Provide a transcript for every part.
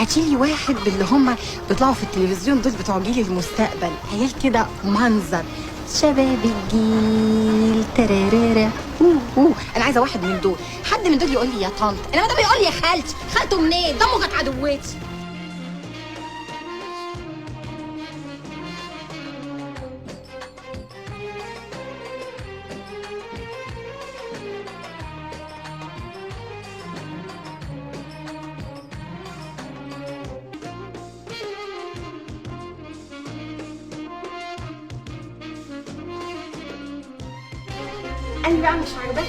هاتيلي واحد من اللي هم بيطلعوا في التلفزيون دول بتوع جيل المستقبل، عيال كده منظر شباب الجيل ترارارا. انا عايزه واحد من دول، حد من دول يقول لي يا طنط، انما ده بيقول لي يا خالتي. خالته منين؟ دمه كانت عدوتي. أنا بقى مش عاجباكي،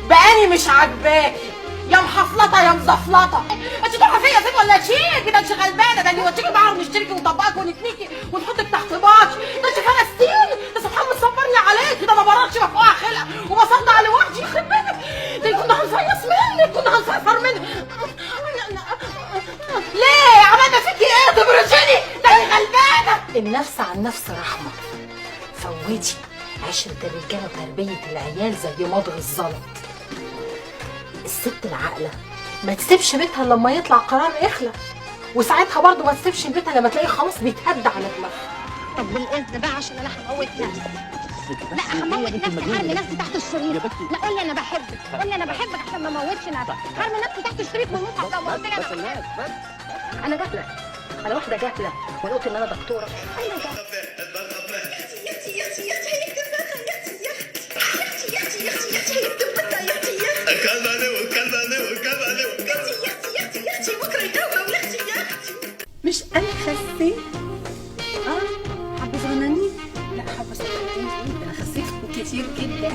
بقاني مش عاجباكي يا محفلطه يا مزفلطه. انت تروحي فيا سيب ولا تشيكي؟ ده انت غلبانه، ده اللي يوديكي معاها ونشتركي ونطبقك ونتنيكي ونحطك تحت باش. ده انت فلسطين، ده سبحان الله صبرني عليكي، ده انا براكش مفقوعه خلقه وبصدع لوحدي يخرب بيتك. ده كنا هنفيص منك، كنا هنفرفر منك. ليه عملنا فيكي ايه تبرشني؟ ده انت غلبانه. النفس عن نفس رحمه، فوتي عشرة الرجاله وتربيه العيال زي مضغ الزلط. الست العاقله ما تسيبش بيتها لما يطلع قرار اخلع، وساعتها برضه ما تسيبش بيتها لما تلاقيه خلاص بيتهد على دماغها. طب بالاذن بقى عشان انا هموت نفسي. لا هموت نفسي، هرمي نفسي تحت الشريط. لا قول لي انا بحبك، قول لي انا بحبك عشان ما اموتش نفسي. هرمي نفسي تحت الشريط والمصحف لو قلت لي انا بحبك. انا جاهله، انا واحده جاهله وانا قلت ان انا دكتوره. انا جاهله. مش انا خسيت؟ حبه صغننين؟ لا حبه صغننين، انا خسيت كتير جدا.